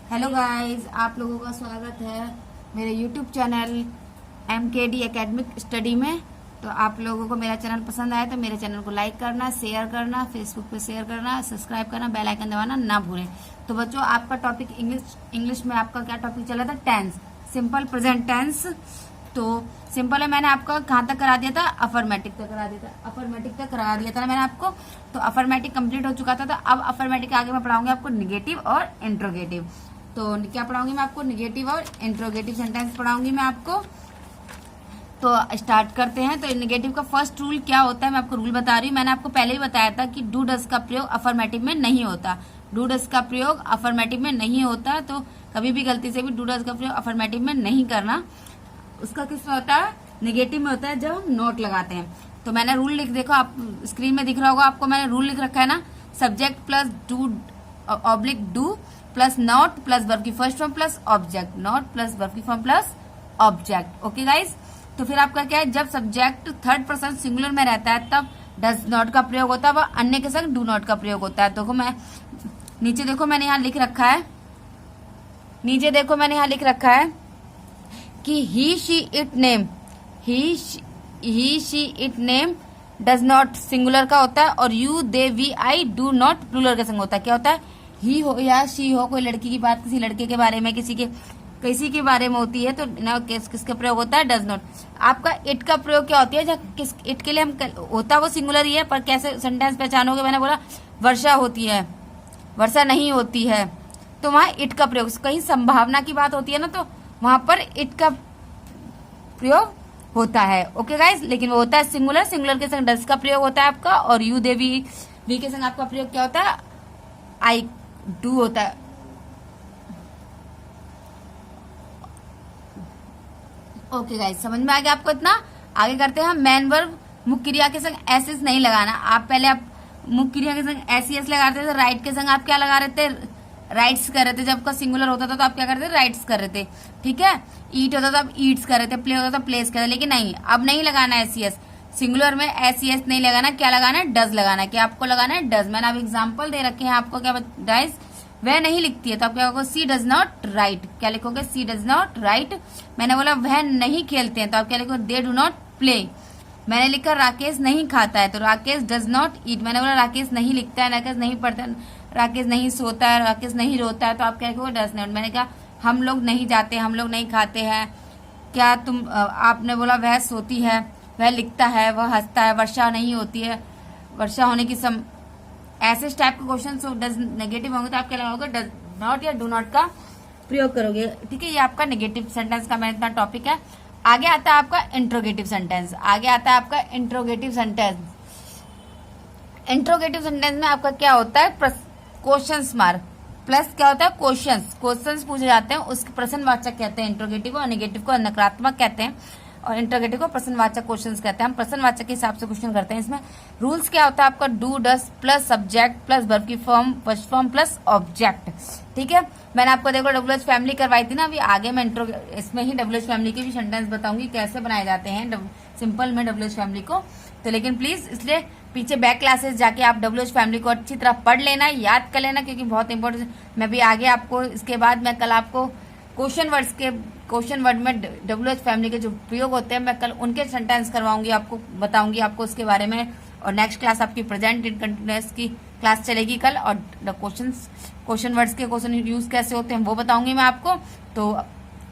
Hello guys, आप लोगों का स्वागत है मेरे YouTube channel MKD academic study में। तो आप लोगों को मेरा चैनल पसंद आया तो मेरे चैनल को लाइक करना, शेयर करना, फेसबुक पे शेयर करना, सब्सक्राइब करना, बेल आइकन दबाना ना भूलें। तो बच्चों, आपका टॉपिक इंग्लिश में आपका क्या टॉपिक चला था? Tense, simple present tense. तो सिंपल है, मैंने आपका कहाँ तक करा दिया था? अफर्मेटिव तक करा दिया था। अफर्मेटिव तक करा दिया था ना मैंने आपको। तो अफर्मेटिव कंप्लीट हो चुका था। तो अब अफर्मेटिव के आगे मैं पढ़ाऊंगी आपको निगेटिव और इंट्रोगेटिव। तो क्या पढ़ाऊंगी मैं आपको? निगेटिव और इंट्रोगेटिव सेंटेंस पढ़ाऊंगी मैं आपको। तो स्टार्ट करते हैं। तो निगेटिव का फर्स्ट रूल क्या होता है मैं आपको रूल बता रही हूँ। मैंने आपको पहले ही बताया था कि डू डज का प्रयोग अफर्मेटिव में नहीं होता। डू डज का प्रयोग अफर्मेटिव में नहीं होता। तो कभी भी गलती से भी डू डज का प्रयोग अफर्मेटिव में नहीं करना। उसका किस में होता है? निगेटिव में होता है, जब हम नोट लगाते हैं। तो मैंने रूल लिख, देखो आप स्क्रीन में दिख रहा होगा आपको, मैंने रूल लिख रखा है ना। Subject plus do oblique do plus not plus verb की first form plus object, not plus verb की form plus object. Okay guys, तो फिर आपका क्या है? जब सब्जेक्ट थर्ड पर्सन सिंगुलर में रहता है तब डज नॉट का प्रयोग होता है, वह अन्य के संग डू नॉट का प्रयोग होता है। देखो मैं नीचे देखो मैंने यहाँ लिख रखा है, नीचे देखो मैंने यहाँ लिख रखा है कि he she it name, he she it name does not singular का होता है, और you they we I do not plural का संग होता है। क्या होता है? ही हो या शी हो, कोई लड़की की बात किसी लड़के के बारे में, किसी के बारे में होती है तो ना किसका प्रयोग होता है? Does not. आपका इट का प्रयोग क्या होती है? जब किस इट के लिए हम होता है वो सिंगुलर ही है, पर कैसे सेंटेंस पहचानोगे? मैंने बोला वर्षा होती है, वर्षा नहीं होती है, तो वहां इट का प्रयोग, कहीं संभावना की बात होती है ना, तो वहां पर इट का प्रयोग होता है। ओके गाइज, लेकिन वो होता है सिंगुलर। सिंगुलर के संग डज का प्रयोग होता है आपका, और यू दे वी के संग आपका प्रयोग क्या होता है? आई डू होता है। ओके गाइज, समझ में आ गया आपको इतना? आगे करते हैं हम मैन वर्ब। मुख्य क्रिया के संग एस एस नहीं लगाना। आप पहले आप मुख्य क्रिया के संग एस एस लगाते थे, राइट के संग आप क्या लगा रहे थे? राइट्स कर रहे थे। जब का सिंगुलर होता था तो आप क्या करते थे? राइट्स कर रहे थे। ठीक है, ईट होता था आप ईट्स कर रहे थे, प्ले होता था प्लेस कर रहे थे। लेकिन नहीं, अब नहीं लगाना एस सी एस। सिंगुलर में एस सी एस नहीं लगाना। क्या लगाना है? डज लगाना है। क्या आपको लगाना है? डज। मैंने अब एग्जाम्पल दे रखे हैं आपको। क्या गाइस, वह नहीं लिखती है तो आप क्या कहोगे? सी डज नॉट राइट। क्या लिखोगे? सी डज नॉट राइट। मैंने बोला वह नहीं खेलते हैं तो आप क्या लिखोगे? They do not play. मैंने लिखा राकेश नहीं खाता है तो राकेश डज नॉट ईट। मैंने बोला राकेश नहीं लिखता है, राकेश नहीं पढ़ता है, राकेश नहीं सोता है, राकेश नहीं रोता है, तो आप क्या लिखोगे? Does not. मैंने कहा हम लोग नहीं जाते, हम लोग नहीं खाते हैं। क्या तुम आपने बोला वह सोती है, वह लिखता है, वह हंसता है, वर्षा नहीं होती है, वर्षा होने की ऐसे टाइप के क्वेश्चन डज नेगेटिव होंगे तो आप क्या लगाओगे? डज नॉट या डू नॉट का प्रयोग करोगे। ठीक है, ये आपका नेगेटिव सेंटेंस का मेरा इतना टॉपिक है। आगे आता है आपका इंट्रोगेटिव सेंटेंस। आगे आता है आपका इंट्रोगेटिव सेंटेंस। इंट्रोगेटिव सेंटेंस में आपका क्या होता है? क्वेश्चन मार्क प्लस क्या होता है? क्वेश्चंस पूछे जाते हैं, उसके प्रश्नवाचक कहते हैं इंट्रोगेटिव को, और नेगेटिव को नकारात्मक कहते हैं, और इंट्रोगेटिव को प्रश्नवाचक क्वेश्चंस कहते हैं। हम प्रश्नवाचक के हिसाब से क्वेश्चन करते हैं। इसमें रूल्स क्या होता है आपका? Do does plus subject plus verb की form first form plus object. ठीक है, मैंने आपको देखो डब्ल्यूएच फैमिली करवाई थी ना, अभी आगे मैं इसमें ही डब्ल्यूएच फैमिली के भी सेंटेंस बताऊंगी कैसे बनाए जाते हैं सिंपल में डब्ल्यूएच फैमिली को। तो लेकिन प्लीज इसलिए पीछे बैक क्लासेस जाके आप डब्ल्यूएच फैमिली को अच्छी तरह पढ़ लेना, याद कर लेना, क्योंकि बहुत इंपॉर्टेंट। मैं भी आगे आपको इसके बाद मैं कल आपको क्वेश्चन वर्ड में डब्ल्यूएच फैमिली के जो प्रयोग होते हैं मैं कल उनके सेंटेंस करवाऊंगी, आपको बताऊंगी आपको उसके बारे में। और नेक्स्ट क्लास आपकी प्रेजेंट इन कंटिन्यूअस की क्लास चलेगी कल, और क्वेश्चन वर्ड्स के क्वेश्चन यूज कैसे होते हैं वो बताऊंगी मैं आपको। तो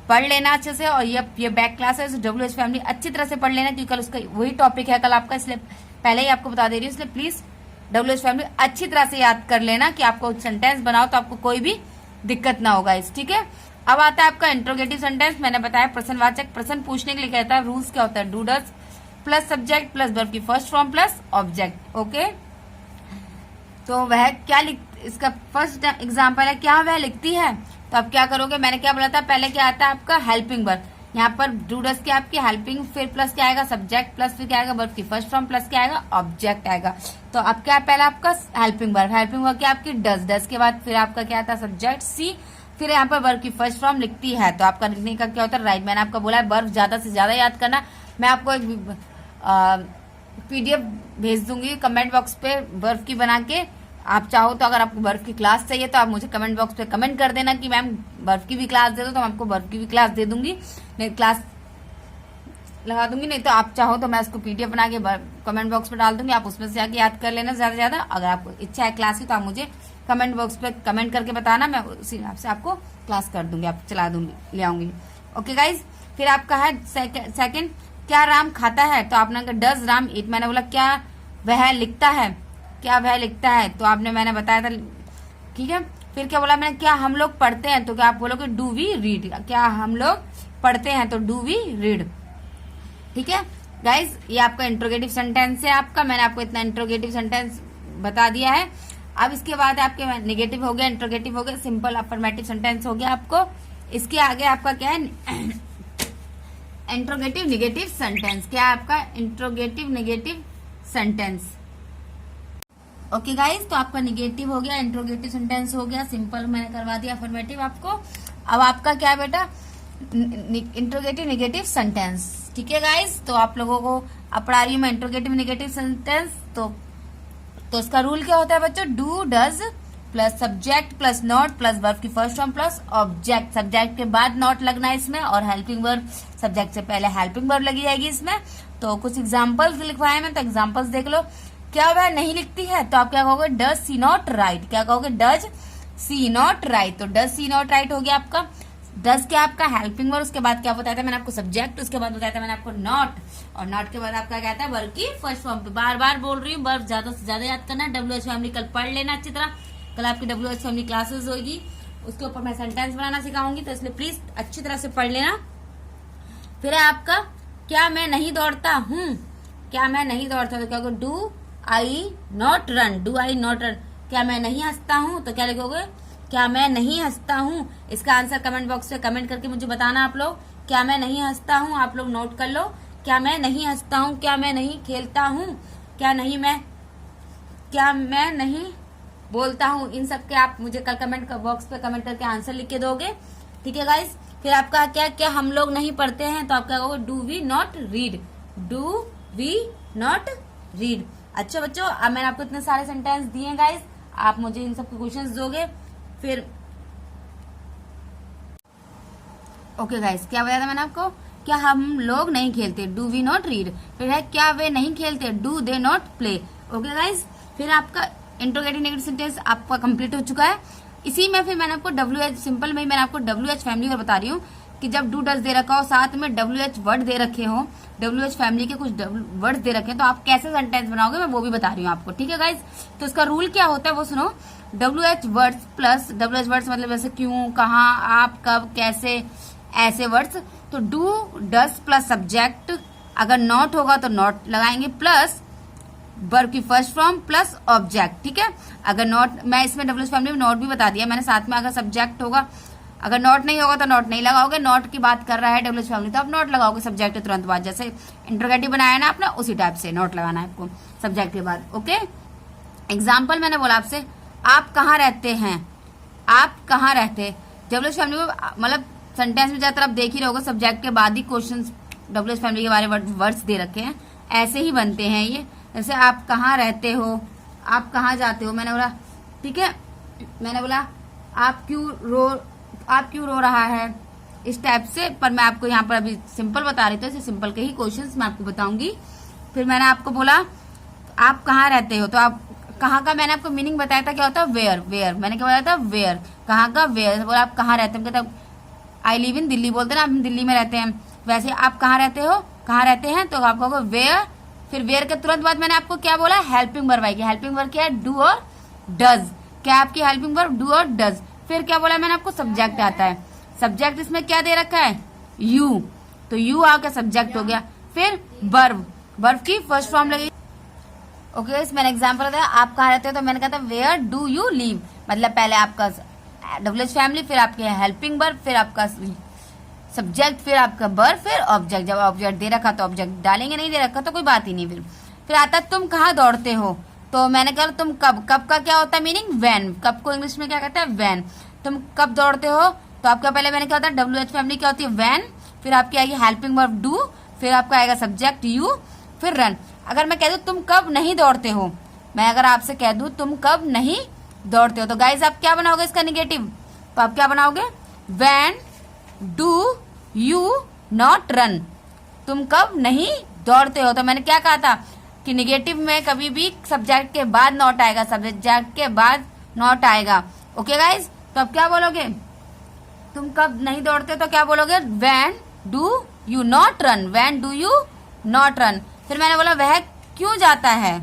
पढ़ लेना अच्छे से, और ये बैक क्लास है डब्ल्यूएच फैमिली अच्छी तरह से पढ़ लेना, क्योंकि कल उसका वही टॉपिक है कल आपका, इसलिए पहले ही आपको बता दे रही हूँ। इसलिए प्लीज डब्ल्यूएच फैमिली अच्छी तरह से याद कर लेना कि आपको सेंटेंस बनाओ तो आपको कोई भी दिक्कत ना होगा इस। ठीक है, अब आता है आपका इंट्रोगेटिव सेंटेंस। मैंने बताया प्रश्नवाचक, प्रश्न पूछने के लिए कहता है। रूल्स क्या होता है? Do does plus subject plus verb की first form plus object. Okay, तो वह क्या इसका फर्स्ट एग्जाम्पल है, क्या वह लिखती है? तो आप क्या करोगे? मैंने क्या बोला था पहले? क्या आता है आपका? Helping verb. यहाँ पर डू डज की आपकी हेल्पिंग, फिर प्लस क्या आएगा? सब्जेक्ट प्लस फिर क्या आएगा? वर्ब की फर्स्ट फॉर्म प्लस क्या आएगा? ऑब्जेक्ट आएगा। तो अब क्या पहला आपका हेल्पिंग वर्ब, हेल्पिंग वर्ब क्या आपकी? डज के बाद फिर आपका क्या आता है? सब्जेक्ट सी, फिर यहाँ पर वर्ब की फर्स्ट फॉर्म लिखती है, तो आपका लिखने का क्या होता है? राइट। मैंने आपको बोला है वर्ब ज्यादा से ज्यादा याद करना। मैं आपको एक PDF भेज दूंगी कमेंट बॉक्स पे वर्ब की बना के, आप चाहो तो अगर आपको बर्फ की क्लास चाहिए तो आप मुझे कमेंट बॉक्स पे कमेंट कर देना कि मैम बर्फ की भी क्लास दे दो, तो मैं आपको बर्फ की भी क्लास दे दूंगी, नहीं क्लास लगा दूंगी। नहीं तो आप चाहो तो मैं उसको पीडीएफ बना के कमेंट बॉक्स पे डाल दूंगी, आप उसमें से जाके याद कर लेना ज्यादा से ज्यादा। अगर आपको इच्छा है क्लास की तो आप मुझे कमेंट बॉक्स पे कमेंट करके बताना, मैं उसी हिसाब से आपको क्लास कर दूंगी, आप चला दूंगी, ले आऊंगी। ओके गाइज, फिर आपका है सेकंड, क्या राम खाता है? तो आपने कहा डज राम ईट, मैंने बोला क्या वह लिखता है, क्या वह लिखता है, तो आपने मैंने बताया था, ठीक है। फिर क्या बोला मैंने, क्या हम लोग पढ़ते हैं? तो क्या आप बोलोगे डू वी रीड, क्या हम लोग पढ़ते हैं तो डू वी रीड, ठीक है गाइज। ये आपका इंट्रोगेटिव सेंटेंस है आपका, मैंने आपको इतना इंट्रोगेटिव सेंटेंस बता दिया है। अब इसके बाद आपके नेगेटिव हो गया, इंट्रोगेटिव हो गया, सिंपल अफर्मेटिव सेंटेंस हो गया आपको। इसके आगे आपका क्या है, इंट्रोगेटिव नेगेटिव सेंटेंस, क्या है आपका interrogative negative sentence. Okay guys, तो आपका नेगेटिव हो गया, इंट्रोगेटिव सेंटेंस हो गया, सिंपल मैंने करवा दिया, अफर्मेटिव आपको। अब आपका क्या है बेटा, इंट्रोगेटिव नेगेटिव सेंटेंस, ठीक है गाइज। तो आप लोगों को अब पढ़ा रही हूँ मैं इंट्रोगेटिव नेगेटिव सेंटेंस। तो इसका रूल क्या होता है बच्चों, do does plus subject plus not plus verb की first form plus object, subject के बाद नॉट लगना है इसमें, और हेल्पिंग वर्ब, सब्जेक्ट से पहले हेल्पिंग वर्ब लगी जाएगी इसमें। तो कुछ एग्जांपल्स लिखवाए मैं, तो एग्जांपल्स देख लो। क्या वह नहीं लिखती है? तो आप क्या कहोगे, डज सी नॉट राइट, क्या कहोगे, डज सी नॉट राइट। तो डज सी नॉट राइट हो गया आपका। डज क्या आपका हेल्पिंग वर्ब, उसके बाद क्या बताया था मैंने आपको सब्जेक्ट, उसके बाद बताया था मैंने आपको नॉट, और नॉट के बाद आपका क्या था वर्ब की फर्स्ट फॉर्म पे। बार बार बोल रही हूँ, वर्ब ज्यादा से ज्यादा याद करना। WH फैमिली कल पढ़ लेना अच्छी तरह, कल आपकी WH फैमिली क्लासेस होगी, उसके ऊपर मैं सेंटेंस बनाना सिखाऊंगी, तो इसलिए प्लीज अच्छी तरह से पढ़ लेना। फिर है आपका, क्या मैं नहीं दौड़ता हूँ, क्या मैं नहीं दौड़ता, तो क्या होगा, do I not run, do I not run. क्या मैं नहीं हंसता हूँ, तो क्या लिखोगे, क्या मैं नहीं हंसता हूँ। इसका आंसर कमेंट बॉक्स में कमेंट करके मुझे बताना आप लोग, क्या मैं नहीं हंसता हूँ, आप लोग नोट कर लो, क्या मैं नहीं हंसता हूँ, क्या मैं नहीं खेलता हूँ, क्या मैं नहीं बोलता हूँ। इन सब के आप मुझे कल कमेंट बॉक्स पे कमेंट करके आंसर लिख के दोगे, ठीक है गाइस। फिर आपका क्या हम लोग नहीं पढ़ते हैं, तो आप क्या कहोगे, do we not read, do we not read. अच्छा बच्चों, अब मैंने आपको इतने सारे सेंटेंस दिए गाइस, आप मुझे इन सबके क्वेश्चंस दोगे। फिर ओके गाइस, क्या बताया था मैंने आपको, क्या हम लोग नहीं खेलते, डू वी नॉट रीड। फिर है, क्या वे नहीं खेलते, do they not play. Okay guys, फिर आपका इंट्रोगेटिव नेगेटिव सेंटेंस आपका कंप्लीट हो चुका है। इसी में फिर मैंने आपको WH सिंपल में मैंने आपको WH फैमिली और बता रही हूँ कि जब डू डज दे रखा हो, साथ में WH वर्ड दे रखे हो, WH फैमिली के कुछ वर्ड्स दे रखे हैं, तो आप कैसे सेंटेंस बनाओगे मैं वो भी बता रही हूँ आपको, ठीक है गाइज। तो इसका रूल क्या होता है वो सुनो, WH words plus WH words मतलब जैसे क्यों, कहाँ, आप, कब, कैसे, ऐसे वर्ड्स। तो डू डज प्लस सब्जेक्ट, अगर नॉट होगा तो नॉट लगाएंगे, प्लस वर्ब की फर्स्ट फॉर्म प्लस ऑब्जेक्ट, ठीक है। अगर नॉट, मैं इसमें WH फैमिली में नॉट भी बता दिया मैंने साथ में, अगर सब्जेक्ट होगा, अगर नॉट नहीं होगा तो नॉट नहीं लगाओगे, नॉट की बात कर रहा है WH फैमिली तो आप नॉट लगाओगे सब्जेक्ट के तुरंत बाद, जैसे इंट्रोगेटिव बनाया ना आपने उसी टाइप से नॉट लगाना है आपको सब्जेक्ट के बाद। ओके, एग्जाम्पल मैंने बोला आपसे, आप कहाँ रहते हैं, आप कहाँ रहते, WH फैमिली में मतलब सेंटेंस में ज्यादातर आप देख ही रहोगे सब्जेक्ट के बाद ही क्वेश्चन WH फैमिली के बारे में वर्ड्स दे रखे हैं, ऐसे ही बनते हैं ये। जैसे आप कहाँ रहते हो, आप कहाँ जाते हो, मैंने बोला ठीक है, मैंने बोला आप क्यों रो रहा है, इस टाइप से। पर मैं आपको यहाँ पर अभी सिंपल बता रही थी, इसे सिंपल के ही क्वेश्चंस मैं आपको बताऊंगी। फिर मैंने आपको बोला आप कहाँ रहते हो, तो आप कहाँ का मैंने आपको मीनिंग बताया था, क्या होता है वेयर, वेयर मैंने क्या बताया था, वेयर, कहाँ का वेयर। बोला आप कहाँ रहते हैं, कहता आई लिव इन दिल्ली, बोलते ना हम दिल्ली में रहते हैं, वैसे आप कहाँ रहते हो, कहाँ रहते हैं, तो आप कहोगे वेयर। फिर वेयर के तुरंत बाद मैंने आपको क्या बोला, हेल्पिंग वर्ब आएगी। हेल्पिंग वर्ब क्या है, डू और डज, क्या आपकी हेल्पिंग वर्ब डू और डज। फिर क्या बोला मैंने आपको, सब्जेक्ट आता है, सब्जेक्ट इसमें क्या दे रखा है, यू, तो यू आके सब्जेक्ट हो गया। फिर वर्ब, वर्ब की फर्स्ट फॉर्म लगेगी। ओके, मैंने एग्जांपल दिया, आप कहाँ रहते हो, तो मैंने कहा था वेयर डू यू लिव, मतलब पहले आपका WH फैमिली, फिर आपके हेल्पिंग वर्ब, फिर आपका सब्जेक्ट, फिर आपका वर्ब, फिर ऑब्जेक्ट। जब ऑब्जेक्ट दे रखा तो ऑब्जेक्ट डालेंगे, नहीं दे रखा तो कोई बात ही नहीं। फिर आता है तुम कहाँ दौड़ते हो, तो मैंने कहा तुम कब, कब का क्या होता है मीनिंग, वैन, कब को इंग्लिश में क्या कहता है, वैन। तुम कब दौड़ते हो, तो आपका पहले मैंने क्या होता है, WH फैमिली क्या होती है, वैन, फिर आपकी आएगी हेल्पिंग वर्ब डू, फिर आपका आएगा सब्जेक्ट यू, फिर रन। अगर मैं कह दूं तुम कब नहीं दौड़ते हो, मैं अगर आपसे कह दूं तुम कब नहीं दौड़ते हो, तो गाइज आप क्या बनाओगे इसका निगेटिव? तो आप क्या बनाओगे? When do you not run, तुम कब नहीं दौड़ते हो। तो मैंने क्या कहा था कि निगेटिव में कभी भी सब्जेक्ट के बाद नॉट आएगा, सब्जेक्ट के बाद नॉट आएगा। ओके गाइज, तो अब क्या बोलोगे? तुम कब नहीं दौड़ते तो क्या बोलोगे? When do you not run, when do you not run. फिर मैंने बोला वह क्यों जाता है,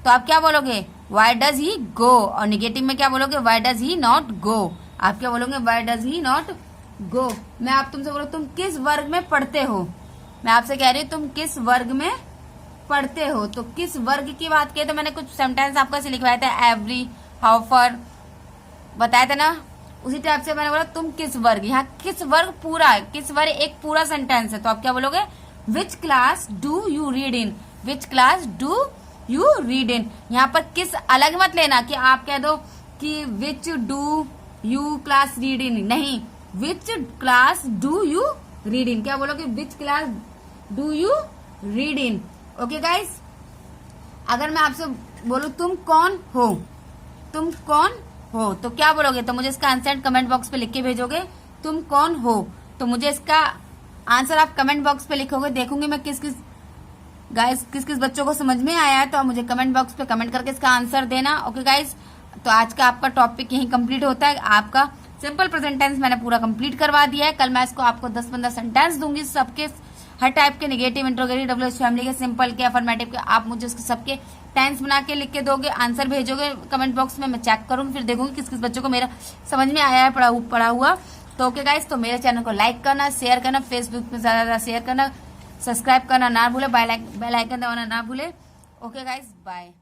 तो आप क्या बोलोगे? व्हाई डज ही गो। और निगेटिव में क्या बोलोगे? Why does he not go. आप क्या बोलोगे? Why does he not go. मैं आप तुमसे बोलो तुम किस वर्ग में पढ़ते हो, मैं आपसे कह रही हूँ तुम किस वर्ग में पढ़ते हो। तो किस वर्ग की बात की तो मैंने कुछ सेंटेंस आपको ऐसे लिखवाया था, एवरी, हाउ फॉर बताया था ना, उसी टाइप से मैंने बोला तुम किस वर्ग। यहाँ किस वर्ग पूरा है, किस वर्ग एक पूरा सेंटेंस है, तो आप क्या बोलोगे? Which class do you read in, which class do you read इन। यहाँ पर किस अलग मत लेना कि आप कह दो कि which do you class read in, नहीं, which class do you read in. क्या बोलोगे? Which class do you read in. Okay guys, अगर मैं आपसे बोलूं तुम कौन हो, तुम कौन हो, तो क्या बोलोगे? तो मुझे इसका आंसर कमेंट बॉक्स पे लिख के भेजोगे तुम कौन हो। तो मुझे इसका आंसर आप कमेंट बॉक्स पे लिखोगे, देखूंगी मैं किस किस बच्चों को समझ में आया है, तो आप मुझे कमेंट बॉक्स पे कमेंट करके इसका आंसर देना। ओके गाइस, तो आज का आपका टॉपिक यही कंप्लीट होता है। आपका सिंपल प्रेजेंट टेंस मैंने पूरा कंप्लीट करवा दिया है। कल मैं इसको आपको 10-15 सेंटेंस दूंगी, सबके हर टाइप के, नेगेटिव, इंट्रोगेटिव, डब्ल्यूएच फैमिली के, सिंपल के, अफर्मेटिव के। आप मुझे उसके सबके टेंस बना के लिख के दोगे, आंसर भेजोगे कमेंट बॉक्स में, मैं चेक करूंगी, फिर देखूंगी किस किस बच्चों को मेरा समझ में आया है पढ़ा हुआ। तो ओके गाइस, तो मेरे चैनल को लाइक करना, शेयर करना, फेसबुक पे ज्यादा शेयर करना, सब्सक्राइब करना ना भूले, बेल आइकन दबाना ना भूले। Okay guys, bye.